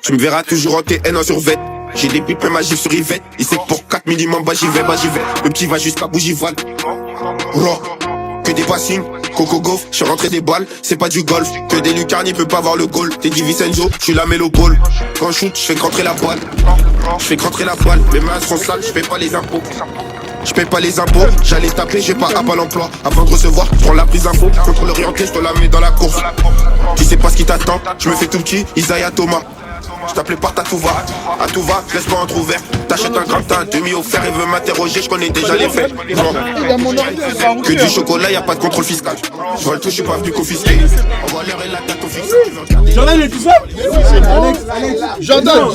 Tu me verras toujours en TN en survêt. J'ai des pipes même agif sur Yvette. Il sait que pour 4 minimum, bah j'y vais. Le petit va jusqu'à Bougival. Que des passings, Coco Gauff, j'suis rentré des balles, c'est pas du golf. Que des Lucarni peut pas avoir le goal. T'es dit Vincenzo, j'suis la mélopole. Quand je shoot, j'fais rentrer la balle. Mes mains sont sales, j'paie pas les impôts. J'paie pas les impôts, j'allais taper, j'ai pas à l'emploi. Avant de recevoir, j'prends la prise d'info. Contrôle orienté, j'te la mets dans la course. Tu sais pas ce qui t'attend, j'me fais tout petit, Isaiah Thomas. J't'appelais par à tout va, laisse pas entre ouvert. T'achètes un gramme, t'as un demi offert et veut m'interroger, j'connais déjà les faits. Que du chocolat, y'a pas de contrôle fiscal. J'vole tout, j'suis pas venu confisquer. On voit l'heure et la date au fixe. Jordan, il est tout seul? Jordan,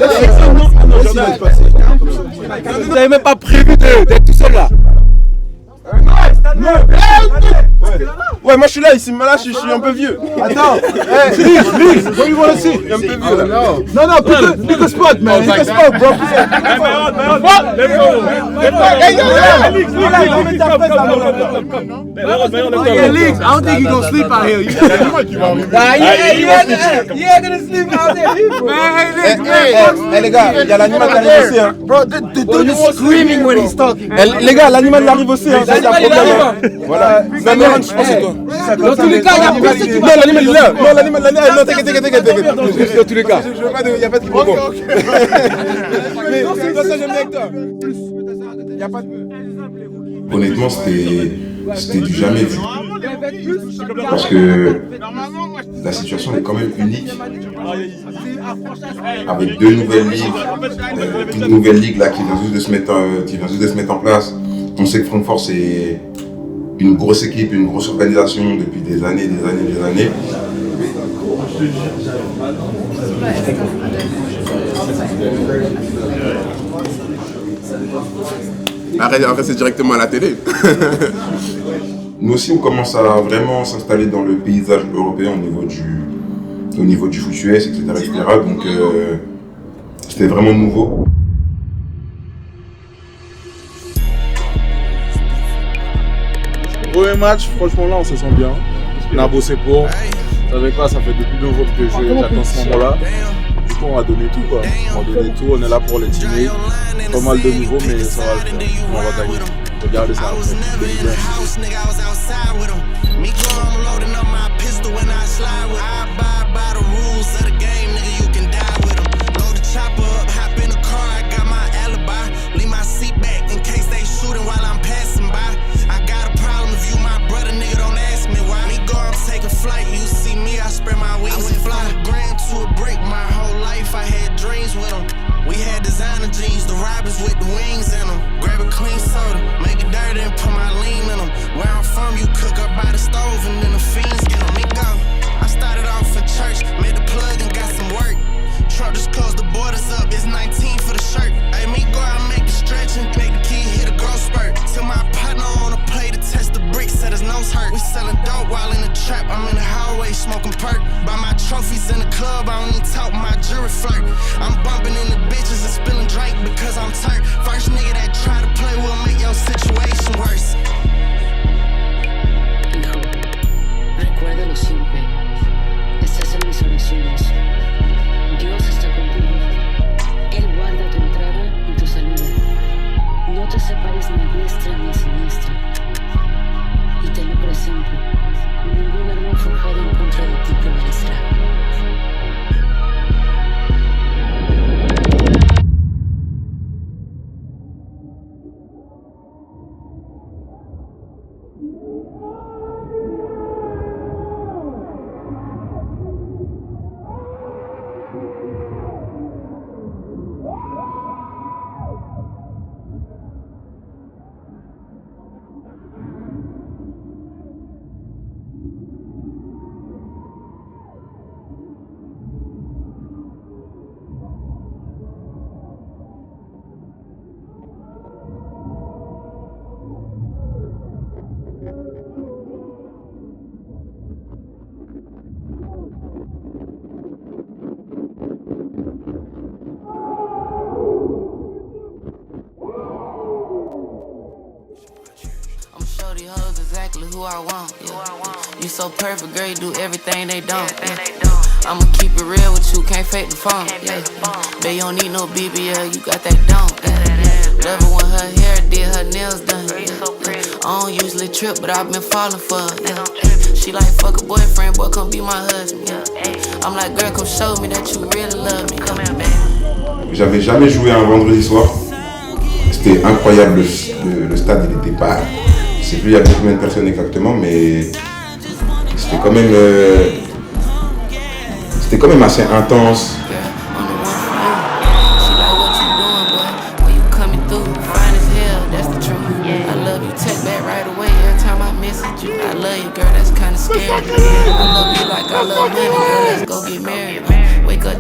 vous avez même pas prévu d'être tout seul là. Ouais, moi je suis là, ici, mais là je suis un peu vieux. Attends, please, what you wanna see? Je suis un peu vieux là. No, pick a spot, man. Pick a spot, bro. I don't think he's gonna sleep out here. He ain't gonna sleep out there. Eh les gars, y'a l'animal qui arrive aussi hein. Bro, the dude is screaming when he's talking. Les gars, l'animal il arrive aussi hein. Ça, y'a un problème. Voilà. L'animal, je pense que c'est toi. Dans tous les cas, il y a personne qui Non, l'animal il est là. Non, l'animal, non, t'inquiète. Dans tous les cas. Je veux pas de, y'a pas de quiproquo. Mais ça j'aime bien avec toi. Y'a pas de... Honnêtement, c'était du jamais vu. Parce que la situation est quand même unique. Avec deux nouvelles ligues, une nouvelle ligue là qui vient juste de se mettre en place. On sait que Francfort c'est une grosse équipe, une grosse organisation depuis des années. Arrête, c'est directement à la télé. Nous aussi, on commence à vraiment s'installer dans le paysage européen au niveau du foot US, etc. Donc, c'était vraiment nouveau. Premier match, franchement là on se sent bien. On a bossé pour. Vous savez quoi, ça fait depuis 2 jours que j'attends ce moment-là. Du coup on va donner tout quoi. On va donner tout, on est là pour les teammates. Pas mal de nouveaux mais ça va le faire. On va gagner. Regardez ça après. Jeans, the Robins with the wings in them. Grab a clean soda, make it dirty and put my lean in them. Where I'm from, you cook up by the stove and then the fiends get them. Me go. I started off in church, made the plug and got some work. Trump just closed the borders up, it's 19 for the shirt. Hey, me go out and make the stretch and make the key hit a growth spurt. Till my partner on a play to test the bricks, said his nose hurt. We selling dope while in the trap, I'm in the hallway smoking perk. Buy my trophies in the club, I don't even talk my jury flirt. I'm bumping in the bitches and spilling drink because I'm turned. First nigga that try to play will make your situation worse. Hijo, recuérdalo siempre. Estás en mis oraciones. Dios está contigo. Él guarda tu entrada y tu salida. No te separes ni a diestra ni a siniestra. Y tenlo presente. Ningún arma forjada en contra de ti prevalecerá. who I want. Yeah. You so perfect, girl, you do everything they don't. Yeah. I'ma keep it real with you, can't fake the phone. Yeah. Babe, you don't need no BBL, you got that don't. Yeah. Love it when her hair did, her nails done. Yeah. I don't usually trip, but I've been falling for her. Yeah. She like, fuck a boyfriend, boy, come be my husband. Yeah. I'm like, girl, come show me that you really love me. Come here, baby. J'avais jamais joué un vendredi soir. C'était incroyable, le stade il était pas... Je sais plus il y avait combien de personnes exactement, mais c'était quand même assez intense.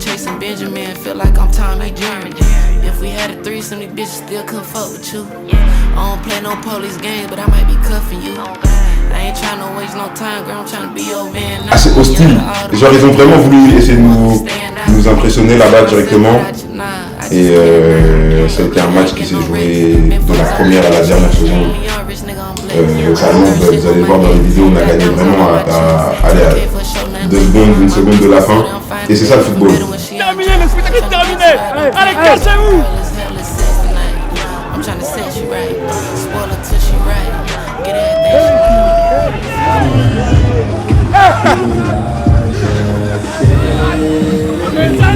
Chasing Benjamin, feel like I'm Tommy Jerry. If we had a threesome, these bitches still couldn't fuck with you. I don't play no police games, but I might be cuffing you. I ain't trying to waste no time, girl, I'm trying to be your man. Assez hostile. Genre ils ont vraiment voulu essayer de nous impressionner là-bas directement. Et ça a été un match qui s'est joué de la première à la dernière seconde. Carrément, vous allez voir dans les vidéos, on a gagné vraiment à aller à 2 secondes, 1 seconde de la fin. Et c'est ça le football. Terminé, le spectacle est terminé. Allez, cassez-vous.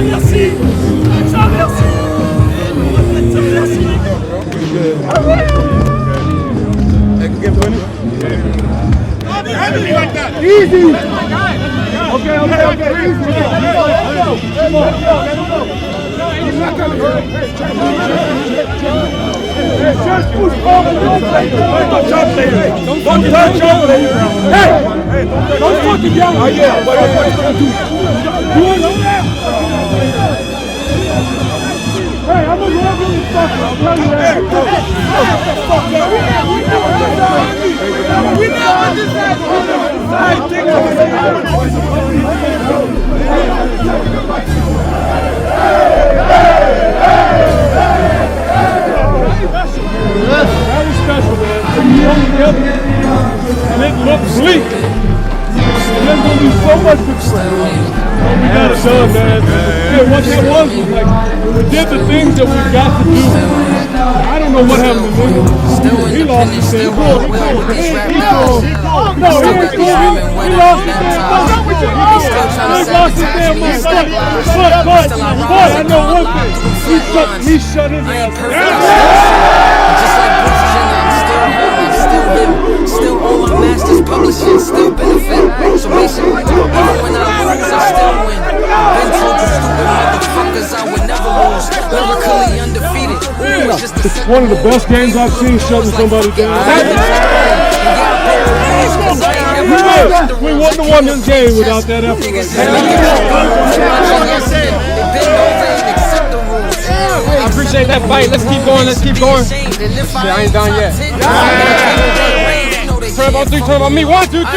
Merci. Easy. Okay, easy. Just push over. Don't jump later. Don't jump later. Hey, don't fucking yell. Oh yeah, what are you gonna do? Hey, I'm a real fucker. I'm telling you that. We never decide. That was special, man. And it looked bleak. And there's gonna be so much good. We got it done, man. Yeah, what that was like, we did the things that we got to do. I don't know what happened to him. He lost his damn ball. He lost his damn ball. He lost his damn ball. But I know one thing. He shut his ass down. Just like Bruce Jenner, I'm still home, I'm still living. Still own my masters, publishing, still benefit. So basically, even when I lose, I still win. Been told you stupid motherfuckers I would never lose. Lyrically undefeated. Ooh, It's one of the best games I've seen shutting somebody down. We wouldn't have won this game without that effort. I appreciate that fight. Let's keep going. I ain't done yet. Turn about 3, turn about me. 1, 2, 3.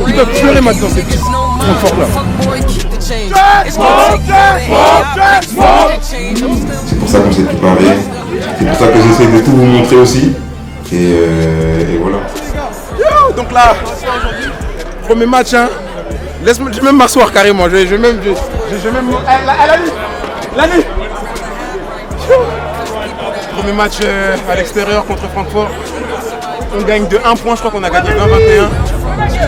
Tu peux plus les mettre dans ces petits conforts-là. C'est pour ça qu'on s'est préparé. C'est pour ça que j'essaie de tout vous montrer aussi. Et voilà. Donc là, premier match, hein. Je vais même m'asseoir carrément. Je vais même. La nuit. Premier match à l'extérieur contre Francfort. On gagne de 1 point, je crois qu'on a gagné 20-21.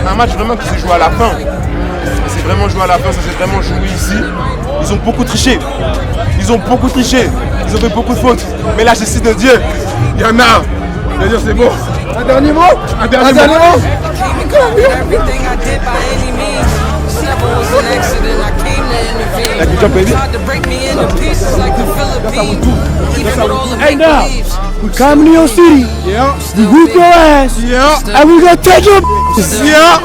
Un match vraiment qui s'est joué à la fin. C'est vraiment joué à la fin, ça s'est vraiment joué ici. Ils ont beaucoup triché. Ils ont fait beaucoup de fautes. Mais là, j'essaie de dire, il y en a. Je veux dire, c'est bon. Un dernier mot. Like you jump, baby. Hey, now we coming to your city. Yeah. We whoop your ass. Yeah. And we gonna take your. Yeah.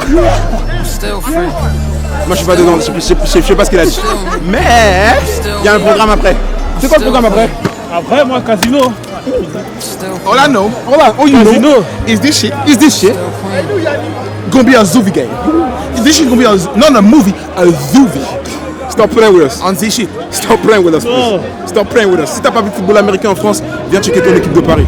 Moi, je suis pas dedans. Je sais pas ce qu'il a dit. Mais il y a un programme après. C'est quoi le programme après? Après, moi, casino. All I know, all you know is this shit. Gonna be a Zuvi game. This shit gonna be not a movie, a Zuvi. Stop playing with us. On this shit. Stop playing with us, please. Stop playing with us. Si t'as pas vu de football américain en France, viens checker ton équipe de Paris.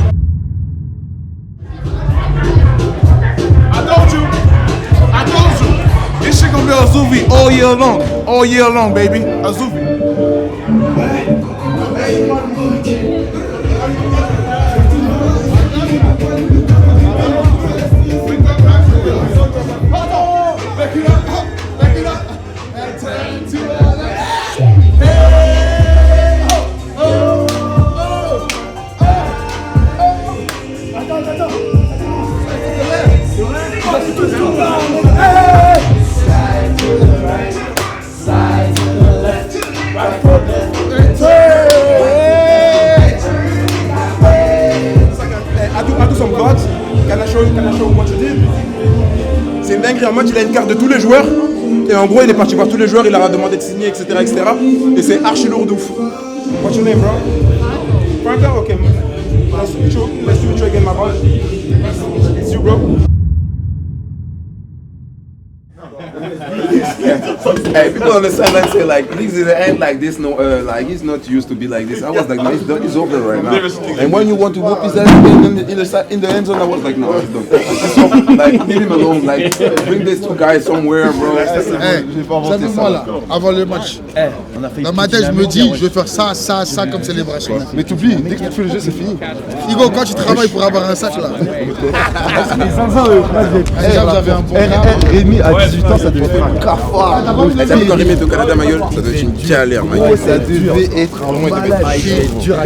Azuvi all year long, baby. Azuvi. C'est une dinguerie, en match il a une carte de tous les joueurs et en gros il est parti voir tous les joueurs, il leur a demandé de signer, etc. Et c'est archi lourd de ouf. What's your name, bro? Franca? Okay. Nice to meet you. Nice to meet you again, my bro. It's you, bro. Hey, people on the sideline say like, please didn't end like this. No, like he's not used to be like this. I was like, no, it's over right now. And when you want to whoop his ass in the end zone, I was like, no, it's done. So, like, leave him alone. Like, bring these two guys somewhere, bro. Hey, savez-moi là, avant le match, dans ma tête je me dis, je vais faire ça, ça, ça comme célébration. Mais t'oublies, dès que tu fais le jeu, c'est fini. Hugo, quand tu travailles pour avoir un sac là. J'avais un bon Rémi à 18 ans, ça devait être un cafard. T'as vu quand Rémi est au Canada, Mayol? Ça devait être une galère, Mayol. Ça devait être dur.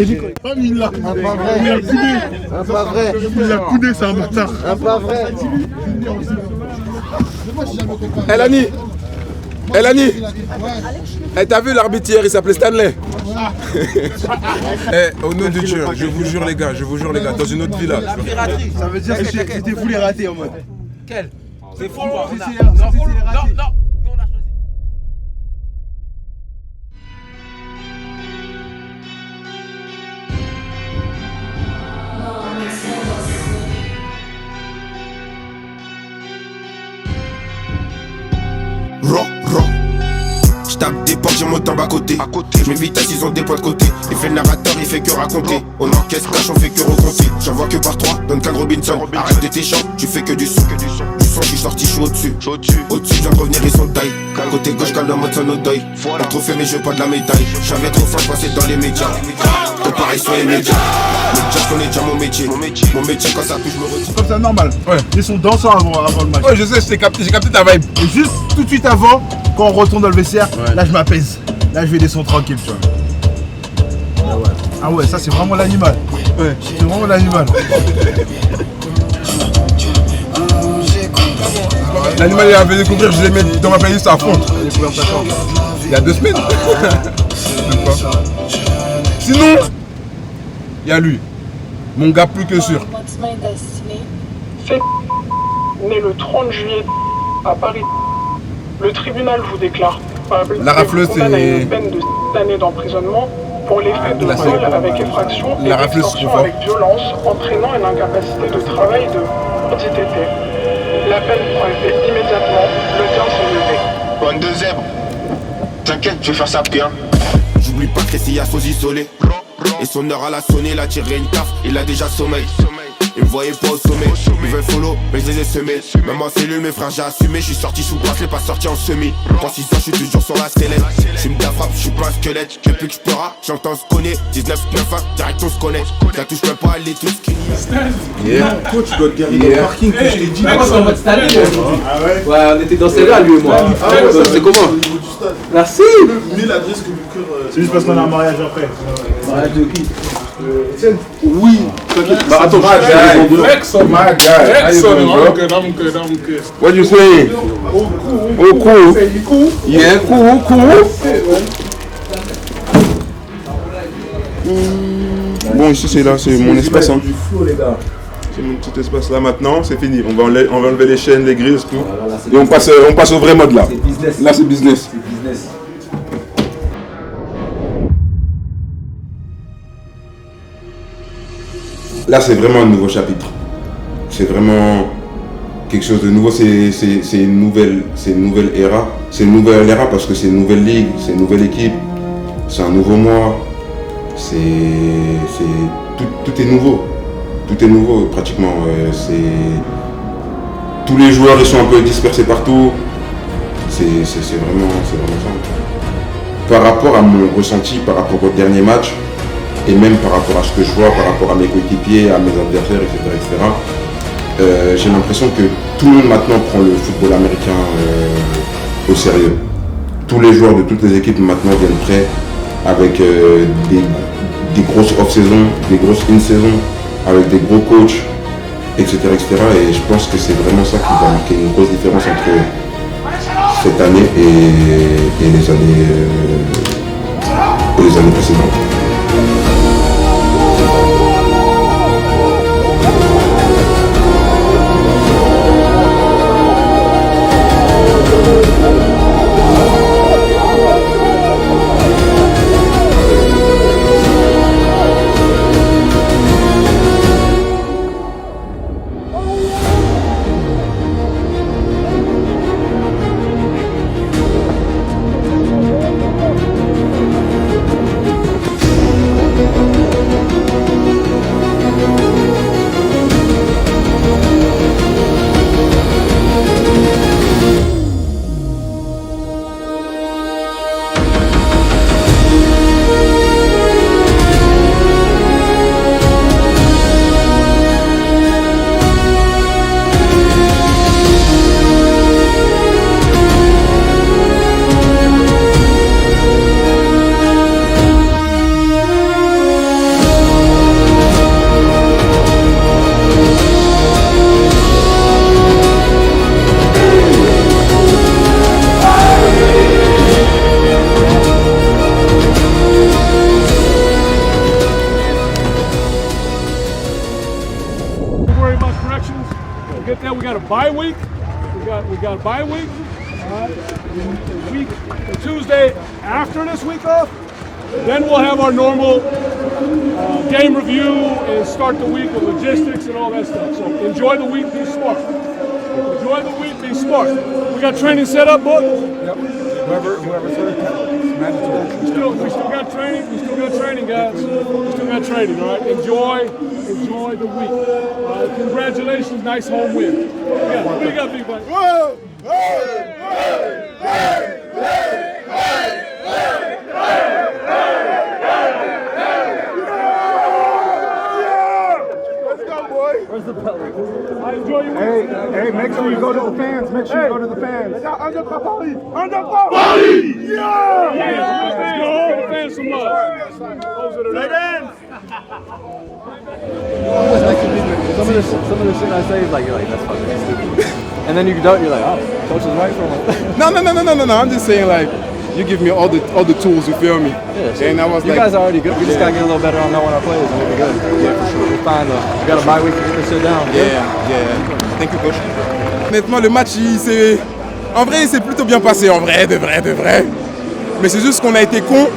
Pas Mila. Un pas vrai. Il a coudé, c'est un bâtard. Un pas vrai. Elani, t'as vu l'arbitre hier, il s'appelait Stanley. Au nom de Dieu, je vous jure les gars, dans une autre villa. Ça veut dire que c'était vous les ratés en mode. Quel? C'est fou, Non. J'tape des portes, j'ai mon temps à côté. Je m'évite à 6 ans des points de côté. Il fait le narrateur, il fait que raconter. On encaisse cash, on fait que recompter. J'en vois que par 3, Duncan Robinson. Arrête de tes chants, tu fais que du son. Du son, je suis sorti, je suis au-dessus. Au-dessus, je viens de revenir, ils sont de taille. Côté gauche, calme mode son deuil. Pas trop fait, mais je veux pas de la médaille. J'avais trop faim, je passais dans les médias. Tout pareil sur les médias. Médias, je connais déjà mon métier. Mon métier, quand ça pue, je me retire. Comme ça, normal. Ouais. Ils sont dansants avant le match. Ouais, je sais, j'ai capté ta vibe. Et juste tout de suite avant, quand on retourne dans le vestiaire, là je m'apaise. Là je vais descendre tranquille, tu vois. Ah ouais, ça c'est vraiment l'animal. Ouais, c'est vraiment l'animal. L'animal il a fait découvrir, je l'ai mis dans ma playlist à fond. Il y a 2 semaines. Même pas. Sinon, il y a lui. Mon gars plus que sûr. Fait né le 30 juillet à Paris. Le tribunal vous déclare coupable La rafleuse, et vous condamne à c'est- une peine de 7 années d'emprisonnement pour les faits de la vol série. avec effraction et La rafleuse, d'extorsion c'est trop avec violence entraînant une incapacité de travail de ITT. La peine prend effet immédiatement, le temps s'est levé. Bonne de zèbre. T'inquiète, je vais faire ça bien. J'oublie pas que Ressia s'ose isolé. Et son heure à la sonner, il a tiré une taf, il a déjà sommeil. Ils me voyaient pas au sommet, ils veulent follow, mais je les ai semés. Même en cellule, mes frères, j'ai assumé. Je suis sorti sous bracelet, pas sorti en semi. Dans 6 ans, je suis toujours sur la sellette. Je me frappe, je suis pas un squelette. Depuis que je peux rap, j'entends se connaît. 19-9-1, direct on se connaît. Ça touche même pas à les tous qui Coach, tu dois te garer dans le parking, que je t'ai dit. On va t'installer aujourd'hui. Ah ouais? Ouais, on était dans celle-là, lui et moi. C'est comment? Merci. L'adresse que le cœur. C'est juste parce qu'on a un mariage après. Mariage de qui? Oui. Bah attends, my guy. How you doing, bro? I'm good. What you saying? Oh, cool. Yeah, cool. Bon, ici c'est là, c'est mon espace. Hein. C'est mon petit espace là maintenant, c'est fini. On va enlever les chaînes, les grilles, tout. Et on passe au vrai mode là. Là c'est business. Là c'est vraiment un nouveau chapitre. C'est vraiment quelque chose de nouveau. C'est une nouvelle ère. C'est une nouvelle ère parce que c'est une nouvelle ligue, c'est une nouvelle équipe, c'est un nouveau mois. Tout est nouveau. Tout est nouveau pratiquement. Tous les joueurs ils sont un peu dispersés partout. C'est vraiment ça. Par rapport à mon ressenti, par rapport au dernier match, et même par rapport à ce que je vois, par rapport à mes coéquipiers, à mes adversaires, etc., j'ai l'impression que tout le monde maintenant prend le football américain au sérieux. Tous les joueurs de toutes les équipes maintenant viennent prêts avec des grosses off-saison, des grosses in-saison, avec des gros coachs, etc., etc. Et je pense que c'est vraiment ça qui va marquer une grosse différence entre cette année et les années précédentes. We got a bye week. We got a bye week. The Tuesday after this week off, then we'll have our normal game review and start the week with logistics and all that stuff. So enjoy the week, be smart. Enjoy the week, be smart. We got training set up, book. Yep. Whoever's hurt, it's mandatory. We still got training. We still got training, guys. We still got training. All right. Enjoy the week. Congratulations, nice home win. Yeah, what do you got, big buddy? Whoa! Hey! Hey! Hey! Hey! Hey! Where's the pellet? I enjoy your week. Hey, make sure you go to the fans. Make sure you go to the fans. Under Paris! Yeah! Let's go. Fans some love. Those are the legends. Some of the shit I say is like, you're like, that's fucking stupid. And then you're like, oh, coach is right for him. No. I'm just saying, like, you give me all the tools, you feel me? Yeah, so and I was you guys are already good. We just gotta get a little better on knowing our plays and we'll be good. Yeah, for sure. We're fine though. We got a bye week to get this shit down. Yeah. Thank you, coach. Honnêtement, le match, en vrai, il s'est plutôt bien passé, en vrai, de vrai. Mais c'est juste qu'on a été cons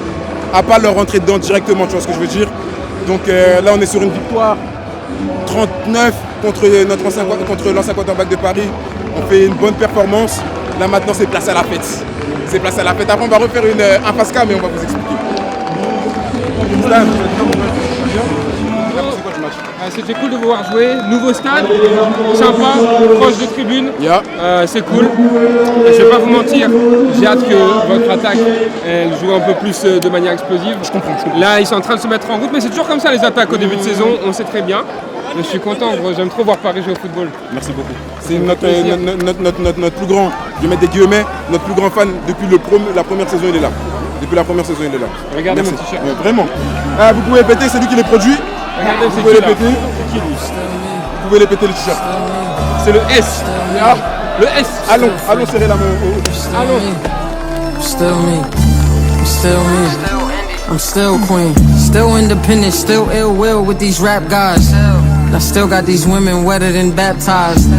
à pas leur rentrer dedans directement, tu vois ce que je veux dire. Donc là, on est sur une victoire 39 contre l'ancien quarterback de Paris. On fait une bonne performance. Là, maintenant, c'est place à la fête. Après, on va refaire un Pascal, mais on va vous expliquer. C'était cool de vous voir jouer. Nouveau stade, sympa, proche de tribune. C'est cool. Je vais pas vous mentir, j'ai hâte que votre attaque elle joue un peu plus de manière explosive. Je comprends. Là, ils sont en train de se mettre en route, mais c'est toujours comme ça les attaques au début de saison. On sait très bien. Mais je suis content, j'aime trop voir Paris jouer au football. Merci beaucoup. C'est notre plus grand, je mets des guillemets, notre plus grand fan depuis la première saison, il est là. Regardez Merci. mon t-shirt. Vraiment. Vous pouvez répéter, c'est lui qui les produit. Regardez, Vous pouvez répéter le t-shirt. C'est le S. Le S. Allons serrer la main. Allons. I'm still queen, still independent, still ill will with these rap guys. I still got these women wetter than baptized.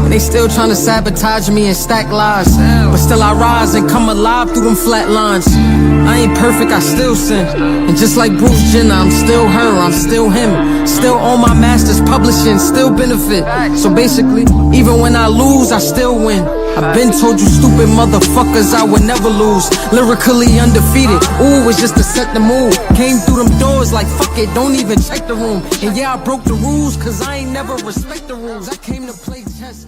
They still trying to sabotage me and stack lies. But still I rise and come alive through them flat lines. I ain't perfect, I still sin. And just like Bruce Jenner, I'm still her, I'm still him. Still on my masters publishing, still benefit. So basically, even when I lose, I still win. I've been told you stupid motherfuckers I would never lose. Lyrically undefeated, ooh, it's just to set the mood. Came through them doors like fuck it, don't even check the room. And yeah, I broke the rules, cause I ain't never respect the rules. I came to play chess.